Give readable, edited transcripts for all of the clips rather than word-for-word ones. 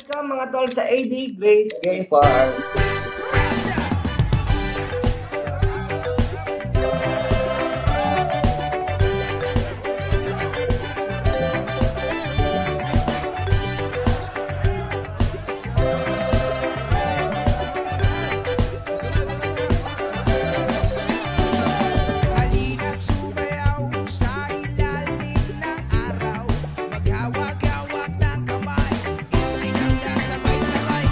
Welcome mga tol sa AD Great Game Farm. Halina't sumayaw sa ilalim ng araw. Maghawak-hawak ng kamay, isinanda sabay-sabay.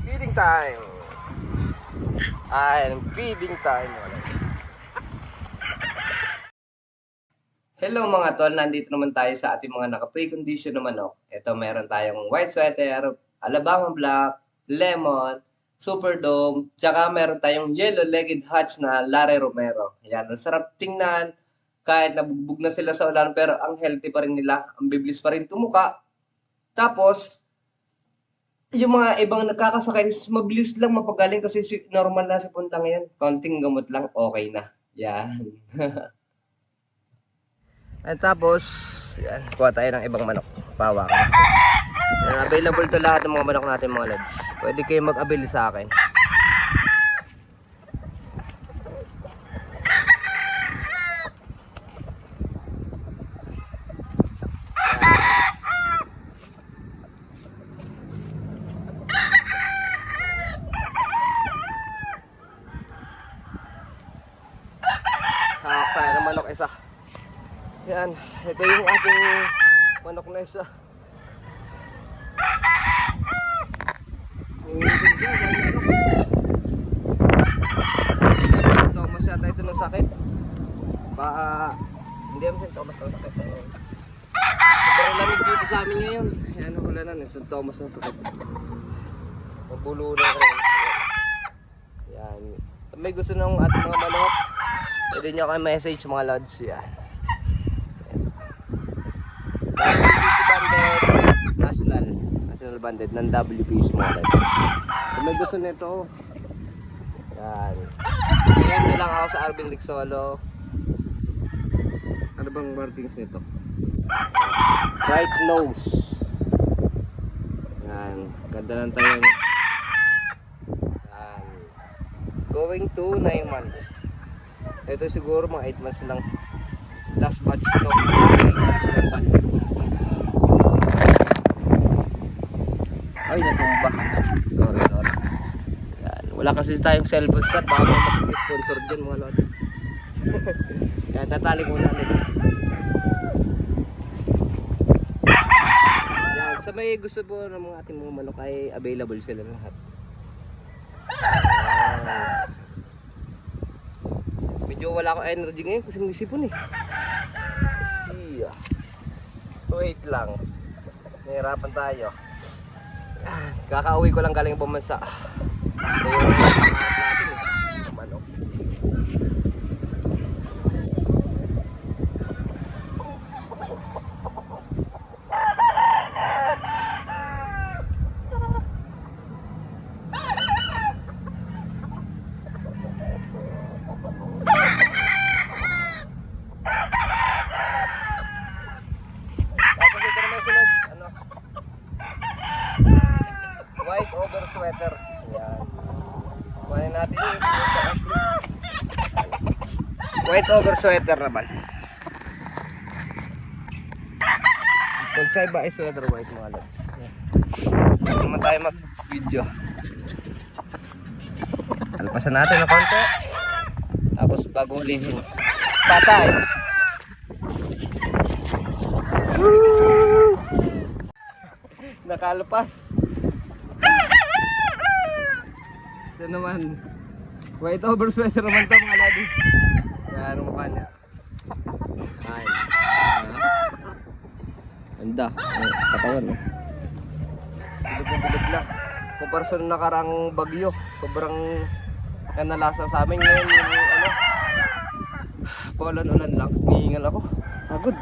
Feeding time. Feeding time. Hello mga tol, nandito naman tayo sa ating mga naka-pre-condition na manok. Ito meron tayong white sweater, Alabama black, lemon, super dome, tsaka meron tayong yellow-legged hutch na Larry Romero. Yan, ang sarap tingnan. Kahit nabugbog na sila sa ulan, pero ang healthy pa rin nila, ang biblis pa rin tumuka. Tapos, yung mga ibang nagkakasakit is mabilis lang mapagaling kasi normal na si Puntang yan. Konting gamot lang, okay na. Yan. At tapos, yan, kuha tayo ng ibang manok. Pawak. Available to lahat ng mga manok natin mga lads. Pwede kayo mag-avail sa akin. Kaya ng manok isa. Yan, ito yung ating manok na isa. Thomas yata ito ng sakit. Hindi naman siya Thomas ng sakit. Sobrang lamig dito sa amin ngayon. Yan, wala na. St. Thomas ng sakit. Mabulunan ko rin. Yan. May gusto ng ating mga manok, pwede nyo kayo message mga lods. Yan. WPC banded, national banded ng WPC mga lods. Kung may gusto nito, yan. Ngayon na lang ako sa Arvin Rixolo. Ano bang markings nito? Right nose. Yan. Ganda lang tayo. Yan. Going to 9 months. Ito siguro mga 8 months lang. Last batch ito. Ay, natumba. Sorry. Yan. Wala kasi tayong cellphone stat. Baka mag-sponsor dyan mga lodi. Kaya tatali muna nila. Yan. Sa may gusto po ng mga ating mga manok ay available sila lahat. Yan. Medyo wala akong energy ngayon kasi may sipon eh. Siya. Wait lang. Nahirapan tayo. Kakauwi ko lang galing bumansa. Ito yung pangarap natin eh. Manok. Tapos ito naman sunod. Ano? White over sweater. Yan. Kuhanin natin yung white over sweater naman. Pag sa iba ay sweater white mga lods. Hindi naman tayo mag-video. Alpasan natin ng konti. Tapos bago hulihin. Patay! Nakalpas. Ito naman, white over sweater naman ito mga lodi. Kaya ano mukha niya. Ay. Ganda. Katawan no. Bilog lang. Kumpara sa nakarang bagyo, sobrang kanalasan sa amin ngayon yung ano. Paulan-ulan lang. Hihingal ako. Pagod.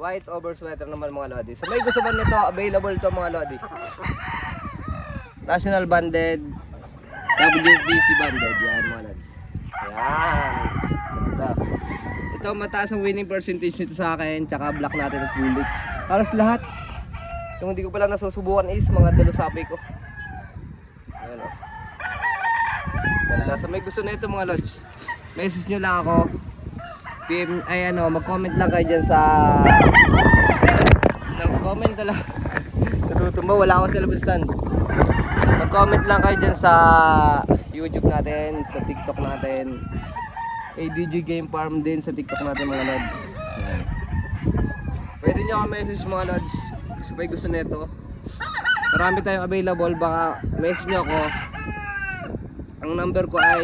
White over sweater naman mga lodi. So may gusto ba nito, available to mga lodi. National banded, WBC banded. Yan mga lodi. Yan. Ito mataas ang winning percentage nito sa akin. Tsaka black natin at bulik. Halos lahat. Yung hindi ko pala nasusubukan is mga dalusapi ko. Ayan o. Ganda. So may gusto na ito mga lods. Message nyo lang ako. PM, ay ano, mag-comment lang kayo dyan sa... Mag-comment na lang. Natutumba, wala akong silabastan. Mag-comment lang kayo dyan sa YouTube natin, sa TikTok natin. ADG Game Farm din sa TikTok natin mga lods. Ayan. Pwede nyo ako message mga lods. Gusto nito. Marami tayong available. Baka message nyo ako. Ang number ko ay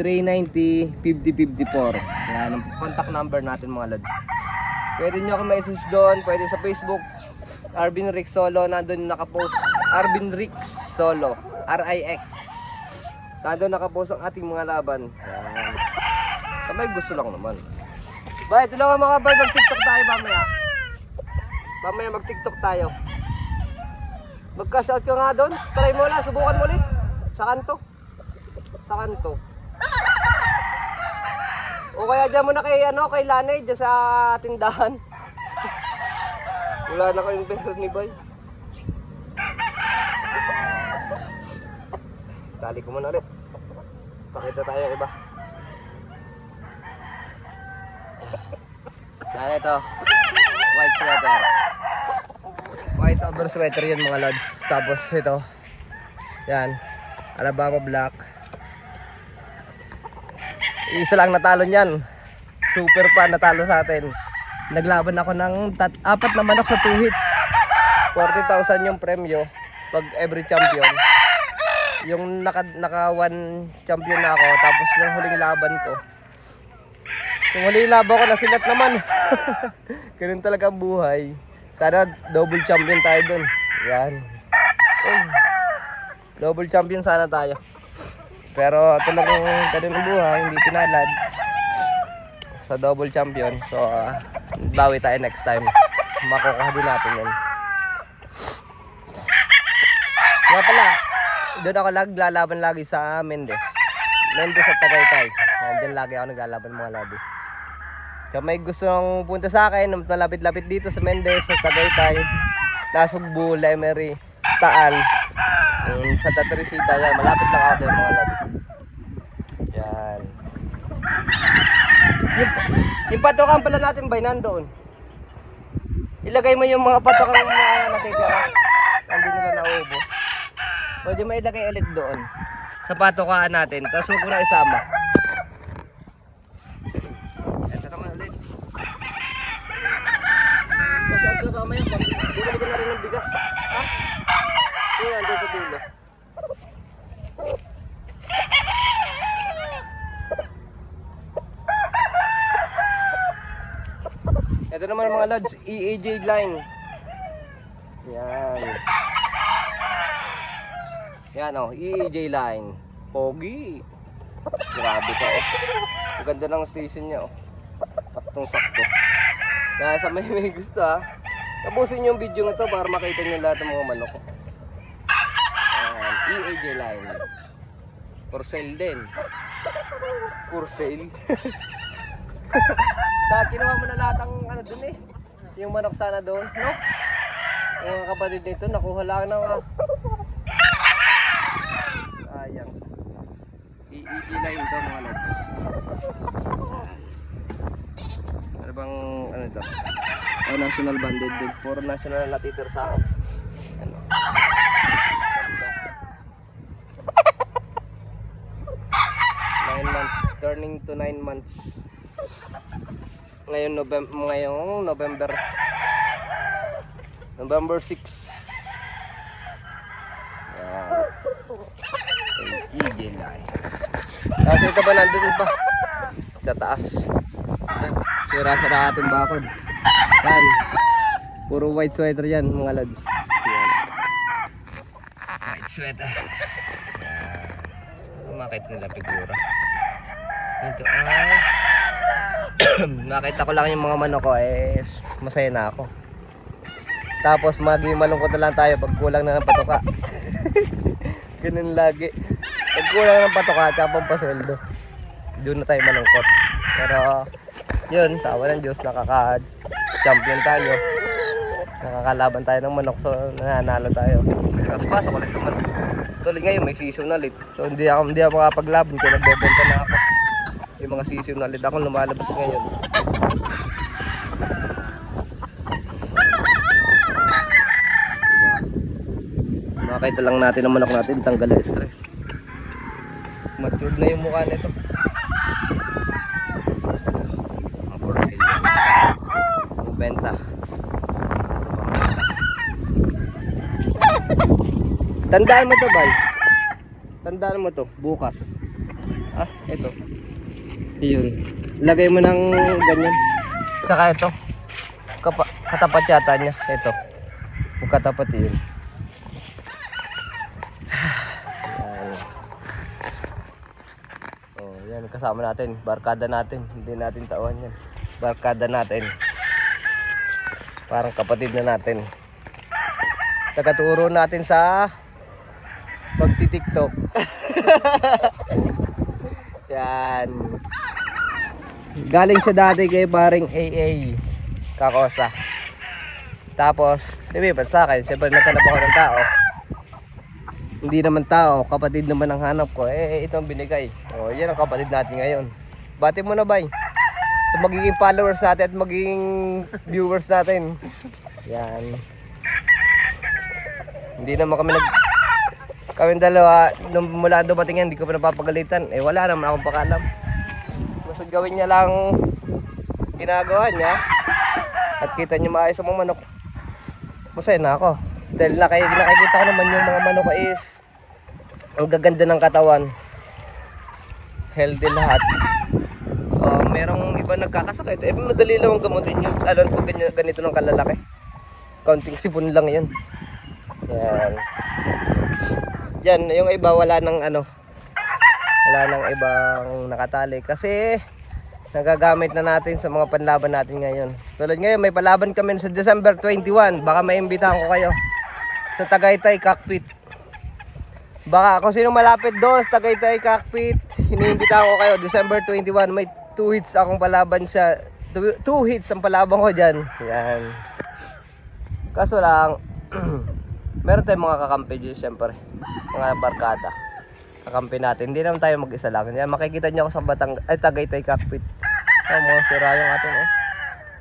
0953-390-5054. Yan ang contact number natin mga lods. Pwede nyo ako message doon. Pwede sa Facebook Arvin Rix Solo. Nandun nakapost Arvin Rix Solo RIX. Nandun nakapost ang ating mga laban. Yan. Kamay gusto lang naman. Ba, ito lang mga bal. Mag-tiktok tayo mamaya. Mamaya mag-tiktok tayo. Mag-cash out ka nga doon. Try mo lang, subukan mo ulit. Sa kanto. Sa kanto. O kaya dyan mo na kay, ano, kay Lanay, dyan sa tindahan. Wala na kayong peso ni Boy. Tali ko muna ulit. Pakita tayo yung iba. Yan ito. White sweater. White over sweater yan mga lods. Tapos ito. Yan. Alabama black. Isa lang natalo niyan. Super pa natalo sa atin. Naglaban ako ng 4 na manok sa 2 hits. 40,000 yung premyo pag every champion. Yung naka 1 champion na ako. Tapos yung huling laban ko, yung huling laban ko nasilat naman. Ganun talaga ang buhay. Sana double champion tayo dun. Yan. Double champion sana tayo. Pero talagang ganun ang buhay. Hindi pinalad sa double champion. So bawi tayo next time. Makukuha din natin yan. Nga pala, doon ako naglalaban lagi sa Mendez at Tagaytay. Diyan lagi ako naglalaban mga lobby. Kaya may gusto nang punta sa akin, malapit-lapit dito sa Mendez, sa Tagaytay, Nasugbu, Lemery, Taal, sa Teresita, yan. Malapit lang ako doon mga lobby. Yan. Yung patokan pala natin ba, nandoon. Ilagay mo yung mga patokan na natitira. Hindi nila naubo. Pwede mo ilagay ulit doon sa patokaan natin. Tapos huwag mo na isama. Ito naman ulit. Kasi ang kasama yun, bumili ka na rin ng bigas. Ha? Yun, andun sa dulo. Ito naman mga lods, EAJ line. Yan. Yan o, EAJ line. Pogi. Grabe ka o. Ang ganda ng station niya o. Saktong sakto. Kaya sa may gusto ha, tapusin yung video nito para makita nyo lahat ng mga manok ko. Yan, EAJ line. For sale din. For sale. Kinuha mo na lahat ang ano dun eh. Yung manok sana doon, no? Yung mga kapatid nito, nakuha lang ng sayang. Line to mga lods. Ano bang ano ito? Oh, national banded din. Puro national na natitira sa akin. Ano? 9 months, turning to 9 months. Ngayong November 6. Yan. EJ line. Tapos ito ba nandun pa? Sa taas. Sira-sira ating bakod. Yan. Puro white sweater yan mga lads. Yan. White sweater. Yan. Umakit nila figura. Ito ay Nakita ko lang yung mga manok ko, masaya na ako. Tapos maging malungkot na lang tayo pag kulang na ng patuka. Ganun lagi. Pag kulang ng patuka at pampasweldo, doon na tayo malungkot. Pero yun, sa awa ng Diyos, nakaka-champion tayo. Nakakalaban tayo ng manok, so nananalo tayo. Tapos pasok ulit sa manok. Tuloy ngayon, may season ulit. So hindi ako makapaglaban kaya nagbebenta na ako. Yung mga season ulit ako lumalabas ngayon. Makita lang natin ang manok natin, tanggal ang stress. Matured na yung mukha nito. Mga for sale. Benta. Tandaan mo to, bay. Tandaan mo to, bukas. Ah, ito. Iyon. Lagay mo ng ganyan. Saka ito. Katapat yata niya. Ito. Katapat yun. Yan, kasama natin, barkada natin, hindi natin tauhan yan. Barkada natin. Parang kapatid na natin. Tagaturo natin sa pagti-TikTok. Yan. Galing siya dati kay paring AA Kakosa. Tapos, lumipat sa akin, siyempre naghanap ako ng tao. Hindi naman tao, kapatid naman ang hanap ko. Ito ang binigay. O, yan ang kapatid natin ngayon. Bati mo na, bay. So, magiging followers natin at magiging viewers natin. Yan. Hindi naman kami dalawa, nung mula dumating yan, hindi ko pa napapagalitan. Wala naman akong pakalam. Basta gawin niya lang ginagawa niya. At kita niyo maayos ang mga manok. Masaya na ako. Dahil nakikita ko naman yung mga manok is ang gaganda ng katawan, healthy lahat. Merong iba nagkakasakit, madali lang ang gamutin yun. Alam po ganito ng kalalaki, kaunting sipon lang yan. Yan yung iba wala nang ibang nakatali kasi nagagamit na natin sa mga panlaban natin ngayon. Tulad ngayon may palaban kami sa December 21, baka maimbitahan ko kayo sa Tagaytay Cockpit. Baka kung sino malapit doon sa Tagaytay Cockpit, iniimbitahan ko kayo December 21. May 2 hits akong palaban siya. 2 hits ang palaban ko dyan. Yan. Kaso lang meron tayong mga kakampi dyan, syempre mga barkada. Kakampi natin, hindi naman tayo mag-isa lang. Yan, makikita nyo ako sa Tagaytay Cockpit. Mga sira yung atin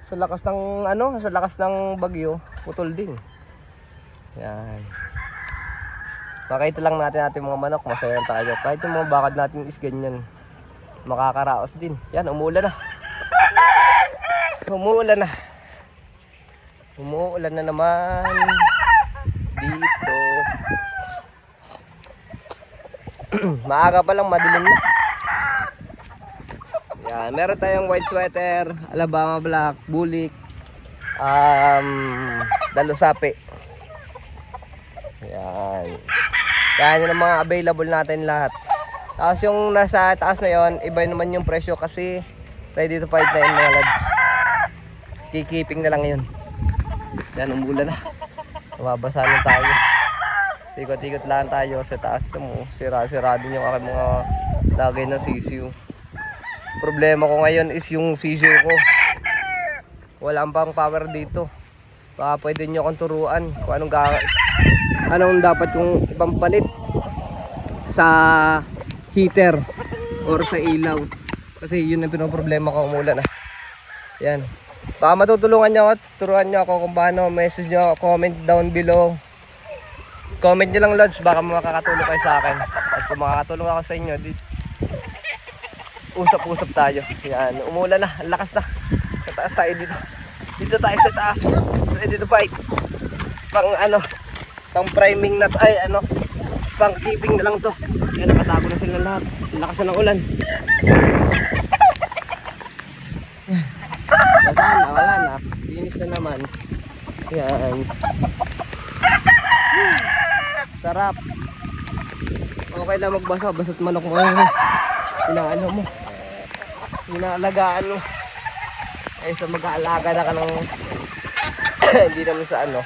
sa lakas ng bagyo, putol din. Yan. Makita lang natin ating mga manok, masaya tayo. Kahit yung mga bakad natin is ganyan, makakaraos din. Yan, umuulan na. Umuulan na naman dito. Maaga pa lang, madilim na. Yan, meron tayong white sweater, Alabama black, bulik, dalusapi. Yan. Yan yung mga available natin lahat. Tapos yung nasa taas na yon, iba naman yung presyo kasi ready to fight na yun mga lads. Kikiping na lang yun. Yan, umulan na. Mababasa na tayo. Tikot-tikot lang tayo sa taas ito mo. Sira-sira din yung aking mga lagay ng sisiu. Problema ko ngayon is yung sisiu ko. Wala pang power dito. Baka pwede nyo akong turuan kung anong dapat yung ipampalit sa heater or sa ilaw. Kasi yun ang pinoproblema ko, umulan na. Yan. Baka matutulungan nyo ako, turuan nyo ako kung paano. Message nyo ako, comment down below. Comment nyo lang lods, baka makakatulong kayo sa akin. At kung makakatulong ako sa inyo, usap-usap tayo. Yan, umulan na, ang lakas na. Sa taas tayo dito. Dito tayo sa taas. Ready to fight. Pang priming na pang keeping na lang to. Yan, nakatago na sila lahat. Ang lakas na ng ulan. Wala na. Linis na naman. Yan. Sarap. Okay lang magbasa, basta't manok mo. Inaalagaan mo. Ay sa mag-aalaga na ka ng hindi naman sa ano.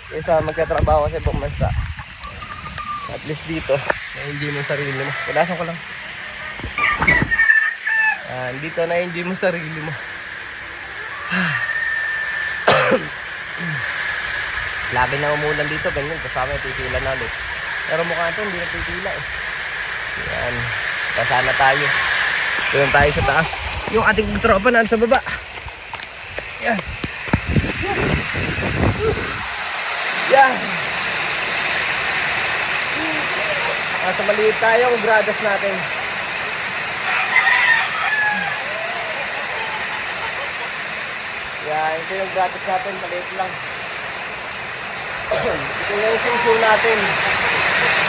Isa magtatrabaho kasi ibang bansa. At least dito, na-enjoy mo sarili mo. Pulasan ko lang. Dito na-enjoy mo sarili mo. Lagi na umulan dito, ganyan. Kasama yung titila na ulit. Pero mukha ito, hindi na titila eh. Yan. Basa na tayo. Doon tayo sa taas. Yung ating tropa na sa baba. Yan. Yan. Nasa maliit tayo ang gradas natin. Yan. Ito yung gradas natin. Maliit lang. Ito yung suso natin.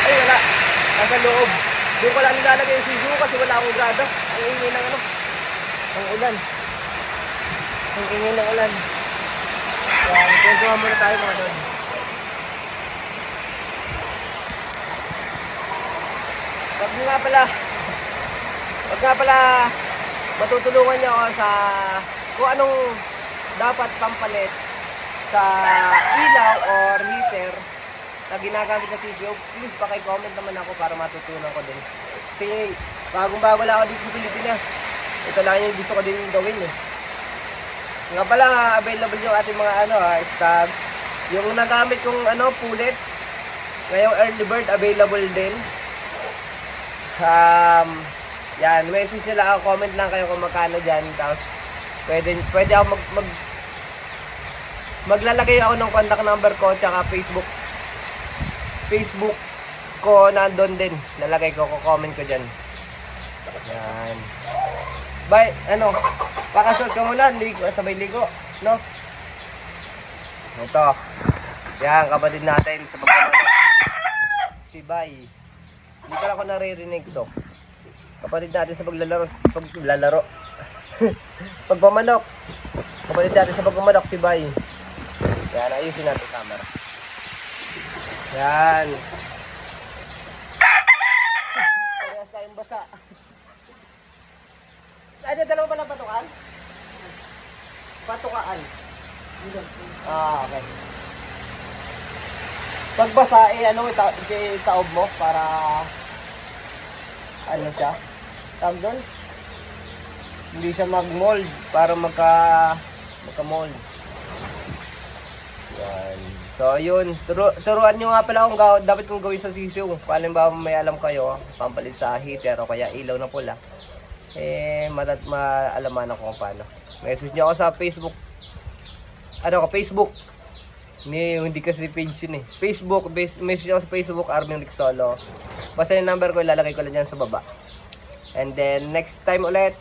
Ay wala. Nasa loob. Doon ko lang nilalagay yung suso kasi wala akong gradas. Ang ingay ng ano. Ang ulan. Ang ingay ng ulan. Yan. Kwentuhan muna tayo mga doon. Wag nga pala matutulungan niyo ako sa kung anong dapat pampalit sa ilaw or heater na ginagamit na CCO, please paki-comment naman ako para matutunan ko din. Kasi bagong-bago lang ako dito sa Pilipinas. Ito lang yung gusto ko din gawin eh. Nga pala available yung ating mga stag. Yung nagamit kong pullets, ngayong early bird available din. Yan, message nila ako, comment lang kayo kung magkano dyan. Tapos pwede ako maglalagay ako ng contact number ko tsaka Facebook ko nandun din. Lalagay ko, comment ko dyan. Yan. Bye, pakasort ka muna, sabay ligo, no? Ito. Yan, kapatid natin sa pagkamanok. Si Bay. Dito lang ako naririnig to. Kapatid natin sa paglalaro. Pagpamanok. Kapatid natin sa pagpamanok, si Bay. Yan, ayusin natin camera. Yan. Parehas tayong basa. Ano, dalawa pa lang patukaan? Patukaan. Okay. Pagbasa, itaob mo para siya? Tawag doon? Hindi siya mag-mold para magka-mold. Yan. So, yun. Turuan nyo nga pala kung dapat kong gawin sa sisiw. Kung ba may alam kayo, pampalit sa heater o kaya ilaw na pula. Maalaman ako kung paano. Message nyo ako sa Facebook. Facebook. Hindi kasi page yun eh. Facebook, message ako sa Facebook, Armin Rixolo. Basta yung number ko, ilalagay ko lang dyan sa baba. And then, next time ulit,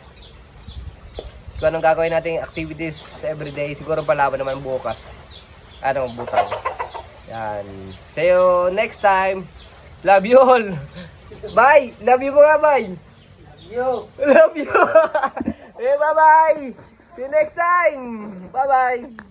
kung anong gagawin natin activities everyday, siguro palaban naman bukas. Butang. Yan. See you next time. Love you all. Bye. Love you mga bye. Love you. Bye-bye. See you next time. Bye-bye.